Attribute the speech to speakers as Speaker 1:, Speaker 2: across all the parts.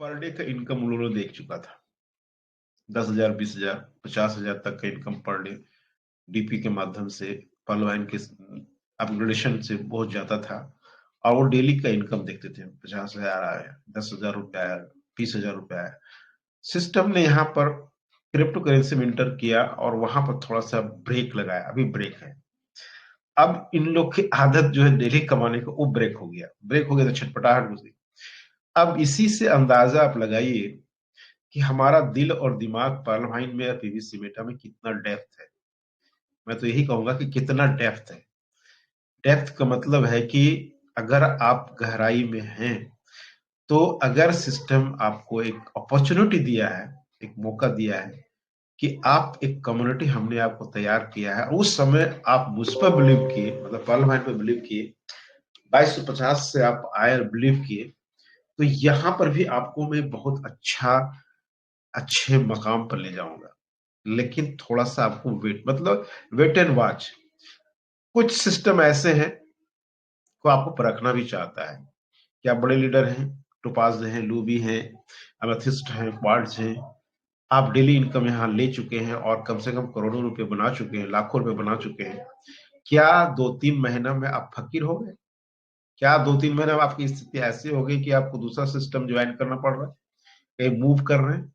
Speaker 1: Per day का income उन लोगों ने देख चुका था। 10,000, 20,000, 50,000 तक का इनकम पर डे डीपी के माध्यम से पर्ल वाइन के अपग्रेडेशन से बहुत ज्यादा था। और वो डेली का इनकम देखते थे, 50,000 आया, 10,000 रुपया आया, 20,000 रुपया आया। सिस्टम ने यहाँ पर क्रिप्टो करेंसी में इंटर किया और वहां पर थोड़ा सा ब्रेक लगाया, अभी ब्रेक है। अब इन लोग की आदत जो है डेली कमाने का, वो ब्रेक हो गया। ब्रेक हो गया तो छटपटाहट घुस गई। अब इसी से अंदाजा आप लगाइए कि हमारा दिल और दिमाग पार्लमाइन में या पीवीसी मेटा में कितना डेप्थ है। मैं तो यही कहूंगा कि कितना डेप्थ है। डेप्थ का मतलब है कि अगर आप गहराई में हैं, तो अगर सिस्टम आपको एक अपॉर्चुनिटी दिया है, एक मौका दिया है कि आप एक कम्युनिटी हमने आपको तैयार किया है, उस समय आप मुझ पर बिलीव किए, मतलब पार्लमाइन पर बिलीव किए, 2250 से आप आए बिलीव किए, तो यहां पर भी आपको मैं बहुत अच्छे मकाम पर ले जाऊंगा। लेकिन थोड़ा सा आपको वेट, मतलब वेट एंड वॉच। कुछ सिस्टम ऐसे हैं को आपको परखना भी चाहता है कि आप बड़े लीडर हैं, टोपाज हैं, लूबी हैं, अमेथिस्ट हैं, क्वार्ट्ज हैं, आप डेली इनकम यहाँ ले चुके हैं और कम से कम करोड़ों रुपए बना चुके हैं, लाखों रुपए बना चुके हैं। क्या 2-3 महीना में आप फकीर हो गए? क्या 2-3 महीने में आपकी स्थिति ऐसी हो गई कि आपको दूसरा सिस्टम ज्वाइन करना पड़ रहा है, कहीं मूव कर रहे हैं?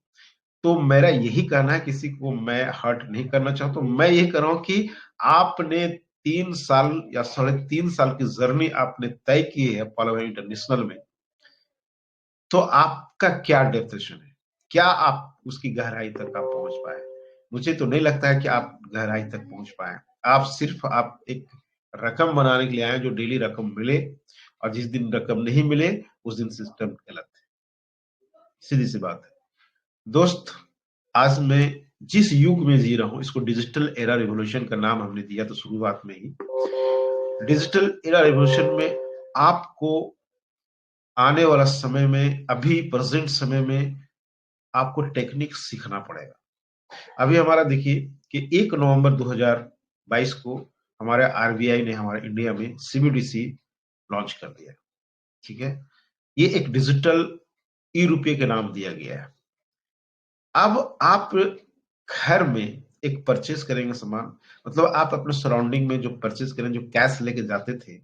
Speaker 1: तो मेरा यही कहना है, किसी को मैं हर्ट नहीं करना चाहता, तो मैं यही कर रहा हूं कि आपने 3 साल या 3.5 साल की जर्नी आपने तय की है पार्लमेंट इंटरनेशनल में, तो आपका क्या डेफिनेशन है? क्या आप उसकी गहराई तक आप पहुंच पाए? मुझे तो नहीं लगता है कि आप गहराई तक पहुंच पाए। आप सिर्फ आप एक रकम बनाने के लिए आए जो डेली रकम मिले, और जिस दिन रकम नहीं मिले उस दिन सिस्टम गलत है। सीधी सी बात है दोस्त। आज मैं जिस युग में जी रहा हूं, इसको डिजिटल एरा रिवॉल्यूशन का नाम हमने दिया तो शुरुआत में ही। डिजिटल एरा रिवॉल्यूशन में आपको आने वाला समय में, अभी प्रेजेंट समय में आपको टेक्निक सीखना पड़ेगा। अभी हमारा देखिए कि 1 नवंबर 2022 को हमारे आरबीआई ने हमारे इंडिया में सीबीडीसी लॉन्च कर दिया। ठीक है, ये एक डिजिटल ई रुपये के नाम दिया गया है। अब आप घर में एक परचेज करेंगे सामान, मतलब आप अपने सराउंडिंग में जो परचेज करें, जो कैश लेके जाते थे,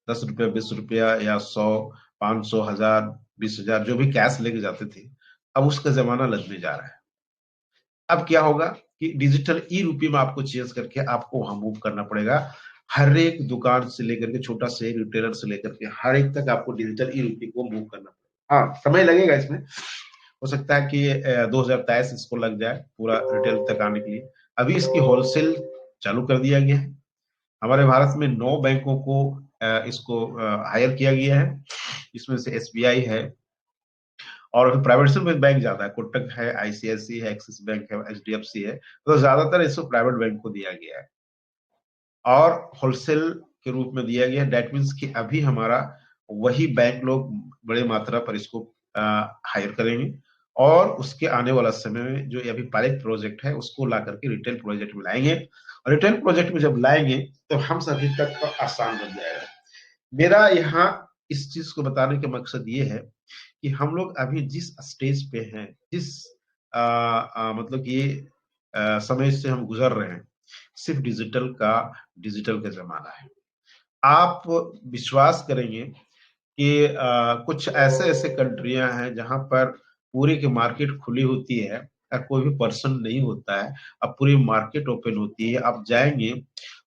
Speaker 1: 10 रुपया, 20 रुपया या 100, 500, 1000, 20,000, जो भी कैश लेके जाते थे, अब उसका जमाना लगने जा रहा है। अब क्या होगा कि डिजिटल ई रुपये में आपको चेंज करके आपको वहां मूव करना पड़ेगा। हर एक दुकान से लेकर के, छोटा से रिटेलर से लेकर के हर एक तक आपको डिजिटल ई रुपये को मूव करना पड़ेगा। हाँ, समय लगेगा इसमें। हो सकता है कि 2023 इसको लग जाए पूरा रिटेल तक आने के लिए। अभी इसकी होलसेल चालू कर दिया गया है। हमारे भारत में 9 बैंकों को इसको हायर किया गया है। इसमें से एसबीआई है, और प्राइवेट में बैंक ज्यादा है, कोटक है, आईसीआईसी है, एक्सिस बैंक है, एचडीएफसी है, तो ज्यादातर इसको प्राइवेट बैंक को दिया गया है और होलसेल के रूप में दिया गया है। डेट मीन्स कि अभी हमारा वही बैंक लोग बड़े मात्रा पर इसको हायर करेंगे, और उसके आने वाला समय में जो अभी पायलट प्रोजेक्ट है उसको ला करके रिटेल प्रोजेक्ट में लाएंगे। और रिटेल प्रोजेक्ट में जब लाएंगे तो हम सभी तक आसान बन जाएगा। मेरा यहाँ इस चीज को बताने का मकसद ये है कि हम लोग अभी जिस स्टेज पे हैं, जिस मतलब ये समय से हम गुजर रहे हैं, सिर्फ डिजिटल का जमाना है। आप विश्वास करेंगे कि कुछ ऐसे ऐसे कंट्रियां हैं जहां पर पूरी की मार्केट खुली होती है और कोई भी पर्सन नहीं होता है। अब पूरी मार्केट ओपन होती है, आप जाएंगे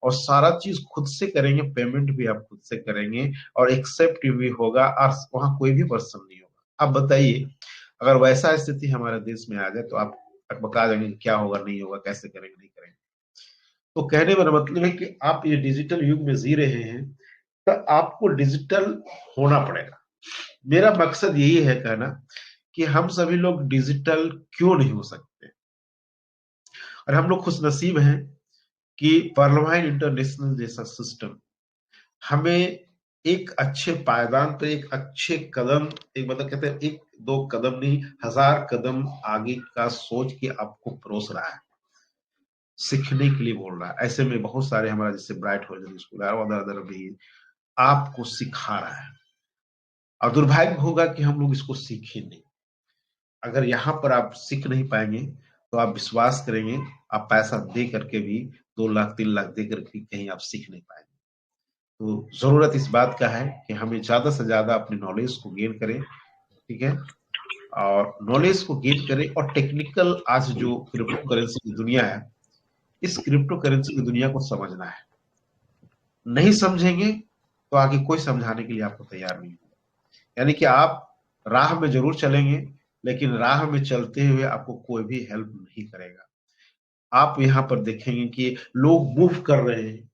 Speaker 1: और सारा चीज खुद से करेंगे, पेमेंट भी आप खुद से करेंगे और एक्सेप्ट भी होगा, और वहां कोई भी पर्सन नहीं होगा। अब बताइए, अगर वैसा स्थिति हमारे देश में आ जाए तो आप बता देंगे क्या होगा, नहीं होगा, कैसे करेंगे, नहीं करेंगे। तो कहने का मतलब है कि आप ये डिजिटल युग में जी रहे हैं, तो आपको डिजिटल होना पड़ेगा। मेरा मकसद यही है कहना कि हम सभी लोग डिजिटल क्यों नहीं हो सकते। और हम लोग खुश नसीब हैं कि पार्लमेंट इंटरनेशनल जैसा सिस्टम हमें एक अच्छे पायदान पे, एक अच्छे कदम, एक मतलब कहते हैं एक दो कदम नहीं, 1000 कदम आगे का सोच के आपको परोस रहा है, सीखने के लिए बोल रहा है। ऐसे में बहुत सारे हमारा जैसे ब्राइट होरिजन स्कूल है, अदर अदर भी आपको सिखा रहा है, और दुर्भाग्य होगा कि हम लोग इसको सीखे नहीं। अगर यहाँ पर आप सीख नहीं पाएंगे तो आप विश्वास करेंगे, आप पैसा दे करके भी 2 लाख 3 लाख दे करके कहीं आप सीख नहीं पाएंगे। तो जरूरत इस बात का है कि हमें ज्यादा से ज्यादा अपनी नॉलेज को गेन करें, ठीक है, और नॉलेज को गेन करें और टेक्निकल आज जो क्रिप्टो करेंसी की दुनिया है, इस क्रिप्टो करेंसी की दुनिया को समझना है। नहीं समझेंगे तो आगे कोई समझाने के लिए आपको तैयार नहीं होगा। यानी कि आप राह में जरूर चलेंगे, लेकिन राह में चलते हुए आपको कोई भी हेल्प नहीं करेगा। आप यहाँ पर देखेंगे कि लोग मूव कर रहे हैं,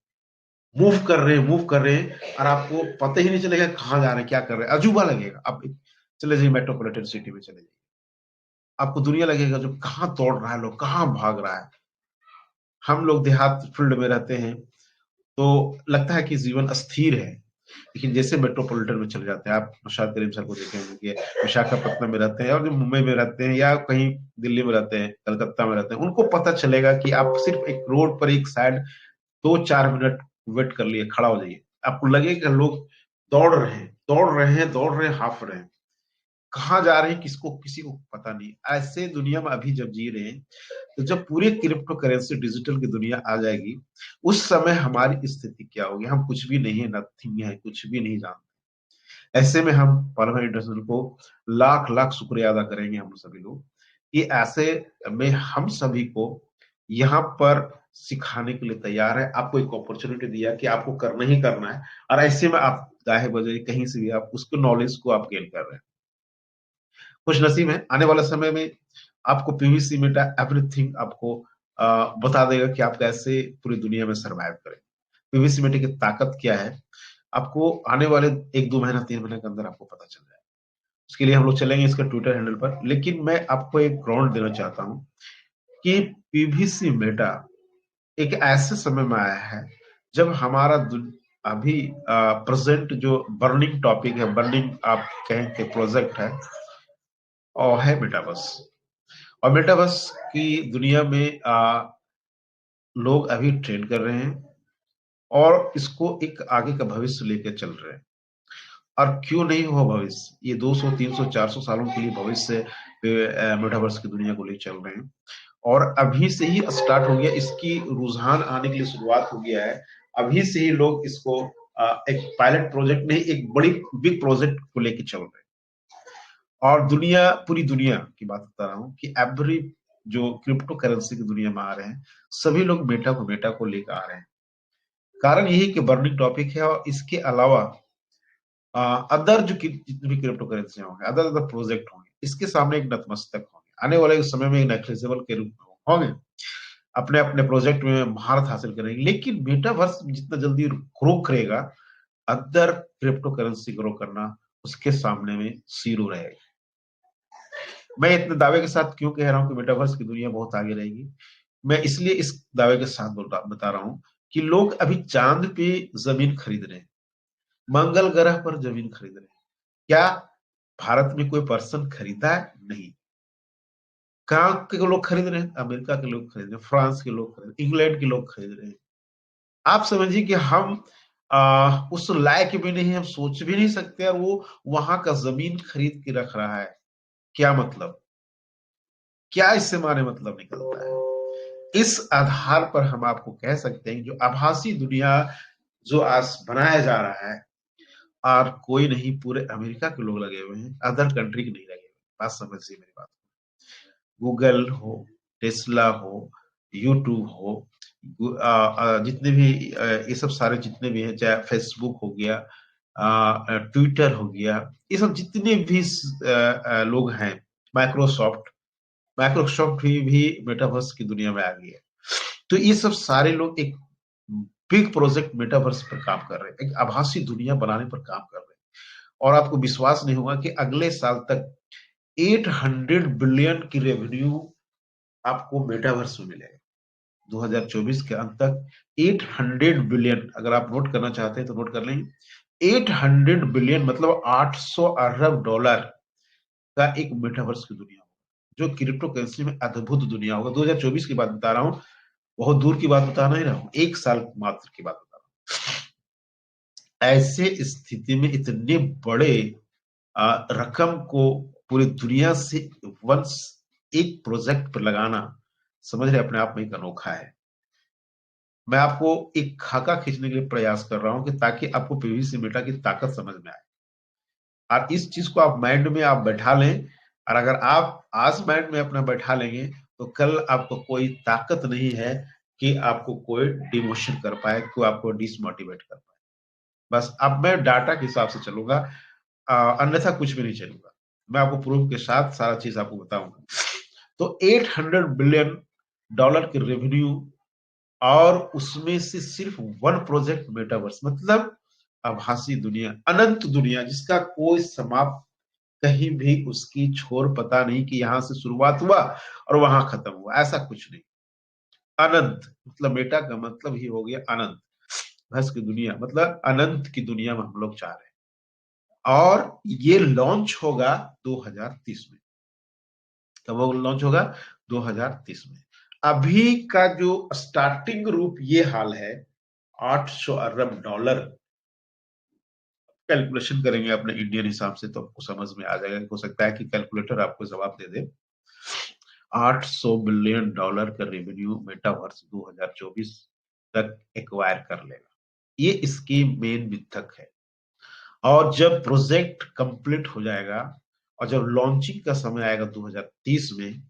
Speaker 1: मूव कर रहे हैं, मूव कर रहे हैं, और आपको पता ही नहीं चलेगा कहाँ जा रहे हैं, क्या कर रहे हैं। अजूबा लगेगा। आप चले जाइए मेट्रोपॉलिटन सिटी में, चले जाइए, आपको दुनिया लगेगा जो कहाँ दौड़ रहा है, लोग कहाँ भाग रहा है। हम लोग देहात फील्ड में रहते हैं तो लगता है कि जीवन अस्थिर है, लेकिन जैसे मेट्रोपॉलिटन में चले जाते हैं, आप नौशाद करीम सर को देखेंगे कि विशाखापट्टनम में रहते हैं और जो मुंबई में रहते हैं या कहीं दिल्ली में रहते हैं, कलकत्ता में रहते हैं, उनको पता चलेगा कि आप सिर्फ एक रोड पर एक साइड 2-4 मिनट वेट कर लिए, खड़ा हो जाइए, आपको लगेगा लोग दौड़ रहे हैं, दौड़ रहे हैं, दौड़ रहे हैं, हाफ रहे हैं, कहाँ जा रहे हैं किसको किसी को पता नहीं। ऐसे दुनिया में अभी जब जी रहे हैं, तो जब पूरी क्रिप्टो करेंसी डिजिटल की दुनिया आ जाएगी, उस समय हमारी स्थिति क्या होगी। हम कुछ भी नहीं है, नथिंग है, कुछ भी नहीं जानते। ऐसे में हम पलवा इंटरनेशनल को लाख लाख शुक्रिया अदा करेंगे, हम सभी लोग, कि ऐसे में हम सभी को यहाँ पर सिखाने के लिए तैयार है। आपको एक अपॉर्चुनिटी दिया कि आपको करना ही करना है, और ऐसे में आप गाहे बजाय कहीं से भी आप उसको नॉलेज को आप गेन कर रहे हैं। खुश नसीब है, आने वाले समय में आपको पीवीसी मेटा एवरीथिंग आपको बता देगा कि आप कैसे पूरी दुनिया में सरवाइव करें। पीवीसी मेटा की ताकत क्या है, आपको आने वाले 1-2 महीना 3 महीने के अंदर आपको पता चल जाएगा। उसके लिए हम लोग चलेंगे इसके ट्विटर हैंडल पर, लेकिन मैं आपको एक ग्राउंड देना चाहता हूँ कि पीवीसी मेटा एक ऐसे समय में आया है जब हमारा अभी प्रेजेंट जो बर्निंग टॉपिक है, बर्निंग आप कहें कि प्रोजेक्ट है, और है मेटावर्स। और मेटावर्स की दुनिया में लोग अभी ट्रेंड कर रहे हैं और इसको एक आगे का भविष्य लेकर चल रहे हैं। और क्यों नहीं हो भविष्य, ये 200 300 400 सालों के लिए भविष्य मेटावर्स की दुनिया को ले चल रहे हैं, और अभी से ही स्टार्ट हो गया, इसकी रुझान आने के लिए शुरुआत हो गया है। अभी से ही लोग इसको एक पायलट प्रोजेक्ट नहीं, एक बड़ी बिग प्रोजेक्ट को लेके चल रहे हैं। और दुनिया, पूरी दुनिया की बात बता रहा हूँ कि एवरी जो क्रिप्टो करेंसी की दुनिया में आ रहे हैं, सभी लोग मेटा को लेकर आ रहे हैं। कारण यही कि बर्निंग टॉपिक है, और इसके अलावा अदर जो जितने भी क्रिप्टो करेंसी होंगे, अदर अदर प्रोजेक्ट होंगे, इसके सामने एक नतमस्तक होंगे, आने वाले समय में एक नेक्लेजेबल के रूप में होंगे, अपने अपने प्रोजेक्ट में महारत हासिल करेंगे। लेकिन मेटावर्स जितना जल्दी ग्रो करेगा, अदर क्रिप्टो करेंसी ग्रो करना उसके सामने में जीरो रहेगा। मैं इतने दावे के साथ क्यों कह रहा हूं कि मेटावर्स की दुनिया बहुत आगे रहेगी, मैं इसलिए इस दावे के साथ बता रहा हूं कि लोग अभी चांद पे जमीन खरीद रहे हैं, मंगल ग्रह पर जमीन खरीद रहे हैं। क्या भारत में कोई पर्सन खरीदा है? नहीं। कहाँ के लोग खरीद रहे हैं? अमेरिका के लोग खरीद रहे हैं, फ्रांस के लोग खरीद रहे हैं, इंग्लैंड के लोग खरीद रहे हैं। आप समझिए कि हम उस लायक भी नहीं, हम सोच भी नहीं सकते, और वो वहां का जमीन खरीद के रख रहा है। क्या मतलब, क्या इससे माने मतलब निकलता है? इस आधार पर हम आपको कह सकते हैं जो आभासी दुनिया जो आज बनाया जा रहा है, और कोई नहीं, पूरे अमेरिका के लोग लगे हुए हैं, अदर कंट्री के नहीं लगे हुए। बात समझिए मेरी बात। गूगल हो, टेस्ला हो, यूट्यूब हो, जितने भी ये सब सारे जितने भी हैं, चाहे फेसबुक हो गया, ट्विटर हो गया, ये सब जितने भी लोग हैं, माइक्रोसॉफ्ट माइक्रोसॉफ्ट भी मेटावर्स की दुनिया में आ गई है। तो ये सब सारे लोग एक बिग प्रोजेक्ट मेटावर्स पर काम कर रहे हैं, एक आभासी दुनिया बनाने पर काम कर रहे हैं। और आपको विश्वास नहीं होगा कि अगले साल तक 800 बिलियन की रेवेन्यू आपको मेटावर्स में मिलेगा। 2024 के अंत तक 800 बिलियन, अगर आप नोट करना चाहते हैं तो नोट कर लेंगे। 800 बिलियन मतलब 800 अरब डॉलर का एक मेटावर्स की दुनिया होगा, जो क्रिप्टो करेंसी में अद्भुत दुनिया होगा। 2024 की बात बता रहा हूँ, बहुत दूर की बात बता नहीं रहा हूँ, 1 साल मात्र की बात बता रहा हूँ। ऐसे स्थिति में इतने बड़े रकम को पूरी दुनिया से वंस एक प्रोजेक्ट पर लगाना, समझ रहे, अपने आप में एक अनोखा है। मैं आपको एक खाका खींचने के लिए प्रयास कर रहा हूं कि ताकि आपको पीवीसी मेटा की ताकत समझ में आए, और इस चीज को आप माइंड में आप बैठा लें। और अगर आप आज माइंड में अपना बैठा लेंगे तो कल आपको कोई ताकत नहीं है कि आपको कोई डिमोशन कर पाए, कोई आपको डिसमोटिवेट कर पाए। बस अब मैं डाटा के हिसाब से चलूंगा, अन्यथा कुछ भी नहीं चलूंगा। मैं आपको प्रूफ के साथ सारा चीज आपको बताऊंगा। तो 800 बिलियन डॉलर के रेवेन्यू, और उसमें से सिर्फ वन प्रोजेक्ट मेटावर्स, मतलब आभासी दुनिया, अनंत दुनिया जिसका कोई समाप्त, कहीं भी उसकी छोर पता नहीं कि यहां से शुरुआत हुआ और वहां खत्म हुआ, ऐसा कुछ नहीं। अनंत मतलब मेटा का मतलब ही हो गया अनंत, भस की दुनिया मतलब अनंत की दुनिया में हम लोग चाह रहे हैं। और ये लॉन्च होगा 2030 में। कब वो लॉन्च होगा? 2030 में। अभी का जो स्टार्टिंग रूप ये हाल है, 800 अरब डॉलर। कैलकुलेशन करेंगे अपने इंडियन हिसाब से तो आपको समझ में आ जाएगा। हो सकता है कि कैलकुलेटर आपको जवाब दे दे। 800 बिलियन डॉलर का रेवेन्यू मेटावर्स 2024 तक एक्वायर कर लेगा, ये इसकी मेन मिथक है। और जब प्रोजेक्ट कंप्लीट हो जाएगा और जब लॉन्चिंग का समय आएगा 2030 में,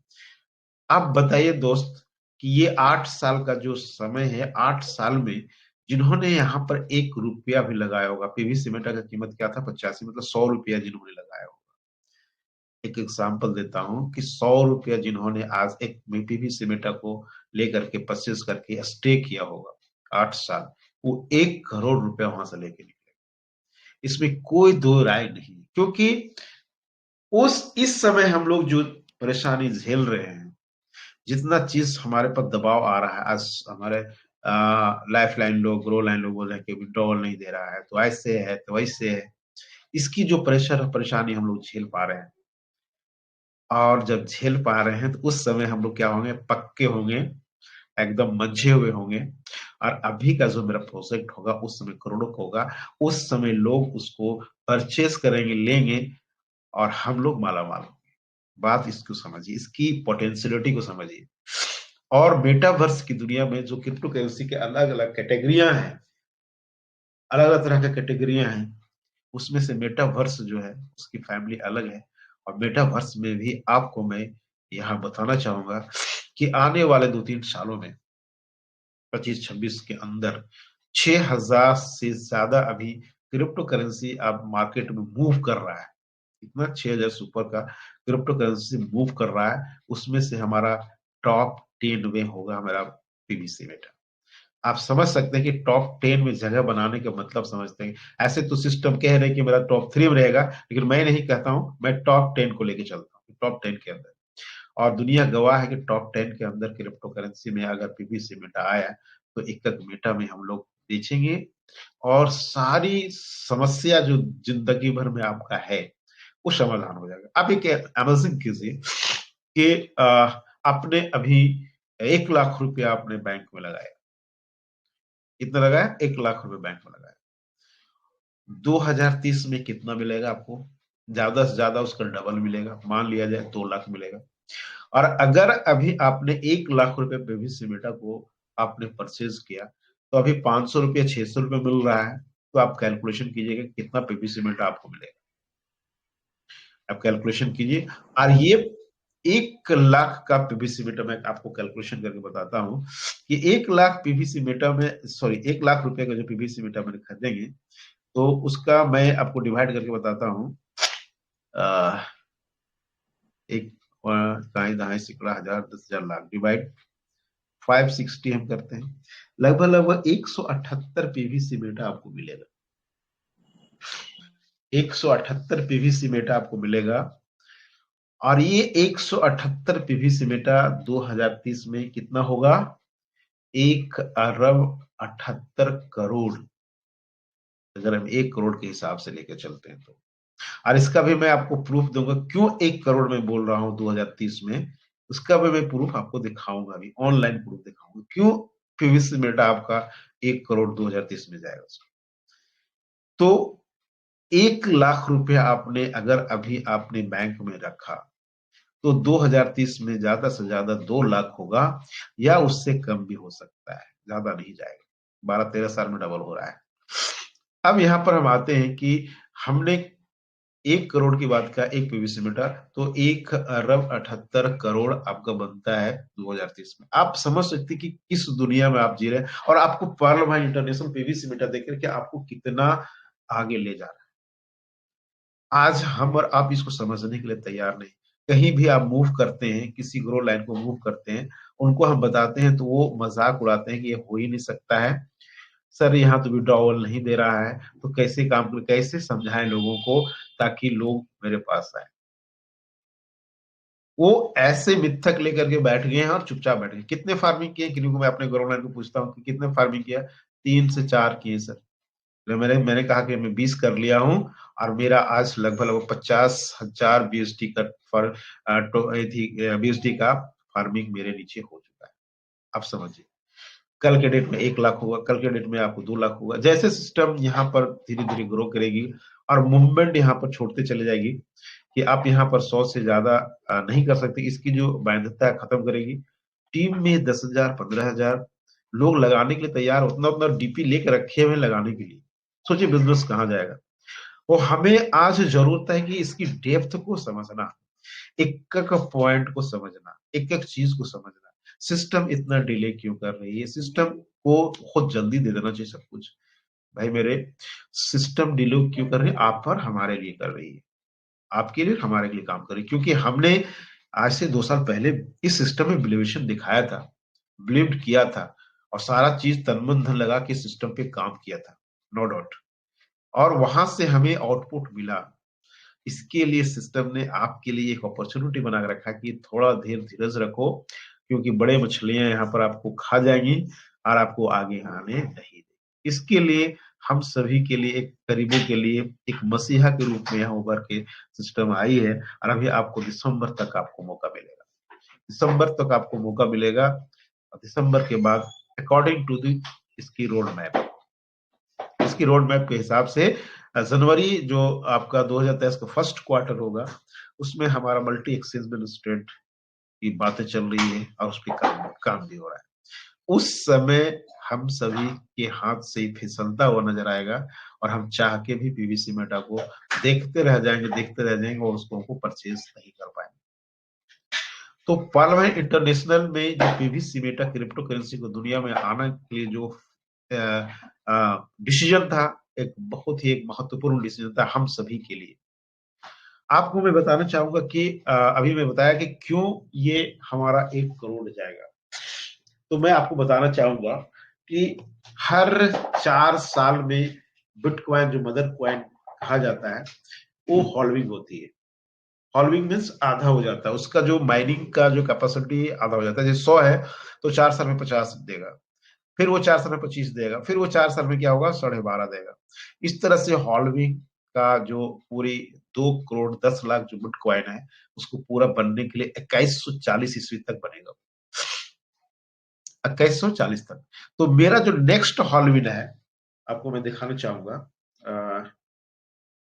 Speaker 1: आप बताइए दोस्त कि ये 8 साल का जो समय है, 8 साल में जिन्होंने यहाँ पर 1 रुपया भी लगाया होगा, पीवीसी मेटा का कीमत क्या था? 85, मतलब 100 रुपया जिन्होंने लगाया होगा। एक एग्जाम्पल देता हूं कि 100 रुपया जिन्होंने आज एक पीवीसी मेटा को लेकर के परचेज करके स्टे किया होगा 8 साल, वो 1 करोड़ रुपया वहां से लेके निकले। इसमें कोई दो राय नहीं, क्योंकि इस समय हम लोग जो परेशानी झेल रहे हैं, जितना चीज हमारे पर दबाव आ रहा है, आज हमारे लाइफ लाइन लोग, ग्रो लाइन लोग बोल रहे हैं कि विड्रॉल नहीं दे रहा है, तो ऐसे है तो वैसे है। इसकी जो प्रेशर परेशानी हम लोग झेल पा रहे हैं, और जब झेल पा रहे हैं तो उस समय हम लोग क्या होंगे? पक्के होंगे, एकदम मंझे हुए होंगे। और अभी का जो मेरा प्रोजेक्ट होगा उस समय करोड़ों का होगा, उस समय लोग उसको परचेस करेंगे, लेंगे, और हम लोग माला माल होंगे। बात इसको समझिए, इसकी पोटेंशियलिटी को समझिए। और मेटावर्स की दुनिया में जो क्रिप्टो करेंसी के अलग अलग कैटेगरियां हैं, अलग अलग तरह के कैटेगरियां हैं, उसमें से मेटावर्स जो है उसकी फैमिली अलग है। और मेटावर्स में भी आपको मैं यहाँ बताना चाहूंगा कि आने वाले 2-3 सालों में, 25-26 के अंदर, 6,000 से ज्यादा अभी क्रिप्टो करेंसी अब मार्केट में मूव कर रहा है। इतना 6,000 से ऊपर का क्रिप्टो करेंसी मूव कर रहा है, उसमें से हमारा टॉप 10 में होगा हमारा पीवीसी मेटा। आप समझ सकते हैं कि टॉप 10 में जगह बनाने का मतलब समझते हैं। ऐसे तो सिस्टम कह रहे हैं कि मेरा टॉप 3 में रहेगा, लेकिन मैं नहीं कहता हूं, मैं टॉप 10 को लेके चलता हूँ, टॉप 10 के अंदर। और दुनिया गवाह है कि टॉप 10 के अंदर क्रिप्टो करेंसी में अगर पीवीसी मेटा आया तो एक एक मेटा में हम लोग बेचेंगे, और सारी समस्या जो जिंदगी भर में आपका है वो समाधान हो जाएगा। आप एक अमेजिंग कीजिए कि आपने अभी 1 लाख रुपया आपने बैंक में लगाया। कितना लगाया? 1 लाख रुपए बैंक में लगाया। 2030 में कितना मिलेगा आपको? ज्यादा से ज्यादा उसका डबल मिलेगा, मान लिया जाए 2 लाख मिलेगा। और अगर अभी आपने 1 लाख रुपए पे भी सिमेटा को आपने परचेज किया, तो अभी 500 रुपया, 600 रुपये मिल रहा है। तो आप कैलकुलेशन कीजिएगा कितना पीवी सीमेंट आपको मिलेगा। आप कैलकुलेशन कीजिए। और ये 1 लाख का पीवीसी मीटर मैं आपको कैलकुलेशन करके बताता हूं कि 1 लाख पीवीसी मीटर में, सॉरी, 1 लाख रुपए का जो पीवीसी मीटर मैंने खरीदेंगे, तो उसका मैं आपको डिवाइड करके बताता हूँ। एक दाएं दाएं सिकड़ा, हजार, 10,000, लाख, डिवाइड 560 हम करते हैं, लगभग लगभग 178 पीवीसी मेटा आपको मिलेगा। 178 पीवीसी मेटा आपको मिलेगा। और ये 178 पीवीसी मेटा 2030 में कितना होगा? 1 अरब 78 करोड़, अगर हम 1 करोड़ के हिसाब से लेकर चलते हैं तो। और इसका भी मैं आपको प्रूफ दूंगा, क्यों 1 करोड़ में बोल रहा हूं 2030 में। उसका भी मैं प्रूफ आपको दिखाऊंगा, अभी ऑनलाइन प्रूफ दिखाऊंगा क्यों पीवीसी मेटा आपका 1 करोड़ 2030 में जाएगा। तो 1 लाख रुपया आपने अगर अभी आपने बैंक में रखा, तो 2030 में ज्यादा से ज्यादा 2 लाख होगा, या उससे कम भी हो सकता है, ज्यादा नहीं जाएगा। 12-13 साल में डबल हो रहा है। अब यहाँ पर हम आते हैं कि हमने 1 करोड़ की बात का, एक पीवीसी मीटर, तो 1 अरब 78 करोड़ आपका बनता है 2030 में। आप समझ सकते हैं कि किस दुनिया में आप जी रहे हैं, और आपको पर्ल भाई इंटरनेशनल पीवीसी मीटर देख करके आपको कितना आगे ले जा रहा है। आज हम और आप इसको समझने के लिए तैयार नहीं। कहीं भी आप मूव करते हैं, किसी ग्रो लाइन को मूव करते हैं, उनको हम बताते हैं तो वो मजाक उड़ाते हैं कि ये हो ही नहीं सकता है सर, यहाँ तो विड्रॉवल नहीं दे रहा है, तो कैसे काम करें, कैसे समझाएं लोगों को ताकि लोग मेरे पास आए। वो ऐसे मिथक लेकर के बैठ गए हैं और चुपचाप बैठ गए। कितने फार्मिंग किए, किन्हीं को मैं अपने ग्रो लाइन को पूछता हूँ कि कितने फार्मिंग किया, 3 से 4 किए सर। मैंने कहा कि मैं 20 कर लिया हूँ, और मेरा आज लगभग 50,000 बीएसटी का बीएसटी का फार्मिंग मेरे नीचे हो चुका है। आप समझिए, कल के डेट में 1 लाख होगा, कल के डेट में आपको 2 लाख होगा। जैसे सिस्टम यहाँ पर धीरे धीरे ग्रो करेगी और मूवमेंट यहाँ पर छोड़ते चले जाएगी कि आप यहाँ पर 100 से ज्यादा नहीं कर सकते, इसकी जो वैधता है खत्म करेगी। टीम में 10,000 15,000 लोग लगाने के लिए तैयार, उतना उतना डीपी लेकर रखे हुए लगाने के लिए। सोचिए बिजनेस कहाँ जाएगा। वो हमें आज जरूरत है कि इसकी डेप्थ को समझना, एक एक पॉइंट को समझना, एक एक चीज को समझना। सिस्टम इतना डिले क्यों कर रही है, सिस्टम को खुद जल्दी दे देना चाहिए सब कुछ। भाई मेरे, सिस्टम डिले क्यों कर रही है, आप पर हमारे लिए कर रही है, आपके लिए हमारे लिए काम कर रही है, क्योंकि हमने आज से 2 साल पहले इस सिस्टम में बिलीवेशन दिखाया था, बिलीव किया था, और सारा चीज तन मन धन लगा के सिस्टम पे काम किया था, नो डाउट। और वहां से हमें आउटपुट मिला। इसके लिए सिस्टम ने आपके लिए एक अपॉर्चुनिटी बना के रखा कि थोड़ा धीर धीरज रखो, क्योंकि बड़े मछलियां यहाँ पर आपको खा जाएंगी और आपको आगे आने नहीं देगी। इसके लिए हम सभी के लिए, एक गरीबों के लिए एक मसीहा के रूप में यहाँ उभर के सिस्टम आई है, और अभी आपको दिसंबर तक आपको मौका मिलेगा। दिसंबर तक आपको मौका मिलेगा, और दिसंबर के बाद अकॉर्डिंग टू दी इसकी रोड मैप, इसकी रोड मैप के हिसाब से जनवरी जो आपका 2023 का फर्स्ट क्वार्टर होगा, उसमें हमारा मल्टी एक्सचेंज ट्रेड की बातें चल रही है, और उस पर काम भी हो रहा है। उस समय हम सभी के हाथ से ही फिसलता हुआ नजर आएगा, और हम चाह के भी पीवीसी मेटा को देखते रह जाएंगे, और उसको हमको परचेज नहीं कर पाएंगे। तो पार्लमेंट इंटरनेशनल में जो पीवीसी मेटा क्रिप्टो करेंसी को दुनिया में आने के लिए जो डिसीजन था, एक बहुत ही एक महत्वपूर्ण डिसीजन था हम सभी के लिए। आपको मैं बताना चाहूंगा कि अभी मैं बताया कि क्यों ये हमारा 1 करोड़ जाएगा। तो मैं आपको बताना चाहूंगा कि हर 4 साल में बिटकॉइन, जो मदर कॉइन कहा जाता है, वो हॉल्विंग होती है। हॉल्विंग मीन्स आधा हो जाता है, उसका जो माइनिंग का जो कैपेसिटी आधा हो जाता है। जैसे 100 है तो 4 साल में 50 देगा, फिर वो 4 साल में 25 देगा, फिर वो 4 साल में क्या होगा, 12.5 देगा। इस तरह से हॉल्विंग का जो पूरी 2 करोड़ 10 लाख जो बिटकॉइन है, उसको पूरा बनने के लिए 2140 ईस्वी तक बनेगा, 2140 तक। तो मेरा जो नेक्स्ट हॉल्विन है, आपको मैं दिखाना चाहूंगा।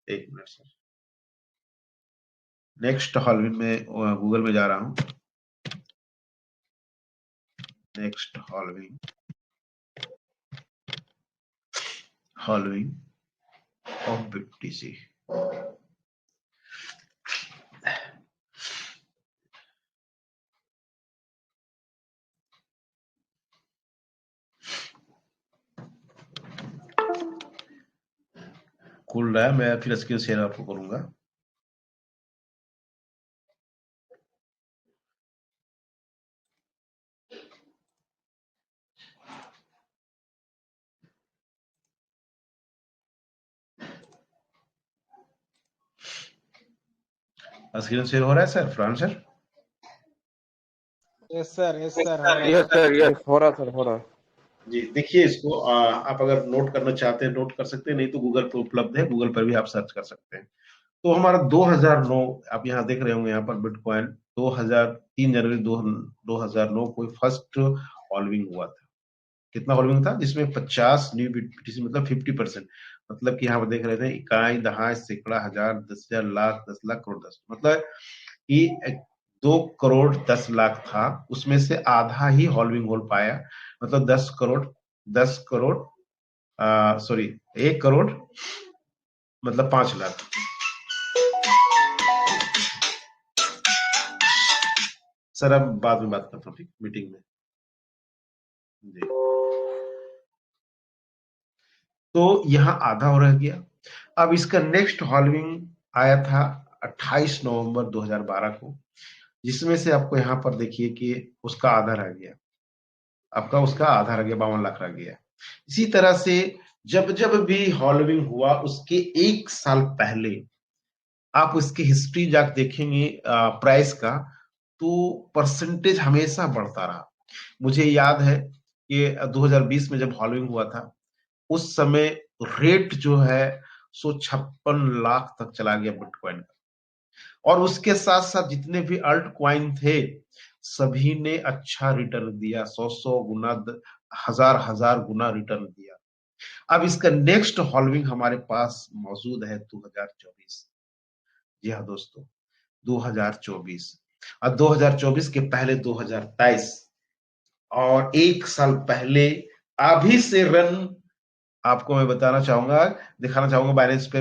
Speaker 1: एक मिनट सर, नेक्स्ट हॉल्विन में गूगल में जा रहा हूं। नेक्स्ट हॉल्विन, हॉल्विन ऑफ बीटीसी। खुल रहा है, मैं फिर स्क्रीन शेयर आपको करूंगा। स्क्रीन शेयर हो रहा है sir, France sir?
Speaker 2: Yes sir, yes sir, हो रहा है।
Speaker 3: यस सर, यस हो रहा सर, हो रहा।
Speaker 1: जी देखिए इसको, आप अगर नोट करना चाहते हैं नोट कर सकते हैं, नहीं तो गूगल पर उपलब्ध है, गूगल पर भी आप सर्च कर सकते हैं। तो हमारा 2009, आप यहाँ देख रहे होंगे यहाँ पर बिटकॉइन 3 जनवरी 2009 को फर्स्ट हॉल्विंग हुआ था। कितना हॉल्विंग था, जिसमें 50 न्यू बीटीसी, मतलब 50%। मतलब कि यहाँ पर देख रहे थे इकाई, दहाई, सैकड़ा, हजार, 10,000, लाख, 10 लाख, करोड़, 10, मतलब कि 2,10,00,000 था, उसमें से आधा ही हॉल्विंग हो पाया, मतलब 10 करोड़ सॉरी 1 करोड़ मतलब 5 लाख। सर अब बाद में बात करता हूँ, ठीक, मीटिंग में जी। तो यहाँ आधा हो रह गया। अब इसका नेक्स्ट हॉल्विंग आया था 28 नवंबर 2012 को, जिसमें से आपको यहाँ पर देखिए कि उसका आधा रह गया, आपका उसका आधा रह गया, 52 लाख रह गया। इसी तरह से जब जब भी हॉल्विंग हुआ उसके 1 साल पहले आप उसकी हिस्ट्री जाकर देखेंगे प्राइस का, तो परसेंटेज हमेशा बढ़ता रहा। मुझे याद है कि 2020 में जब हॉल्विंग हुआ था, उस समय रेट जो है 156 लाख तक चला गया बिटकॉइन का, और उसके साथ साथ जितने भी अल्ट क्वाइन थे सभी ने अच्छा रिटर्न दिया, 100 गुना, हजार गुना रिटर्न दिया। अब इसका नेक्स्ट हॉल्विंग हमारे पास मौजूद है 2024। जी हाँ दोस्तों, 2024 और 2024 के पहले 2023 और 1 साल पहले अभी से रन आपको मैं बताना चाहूंगा, दिखाना चाहूंगा बाइनेंस पे।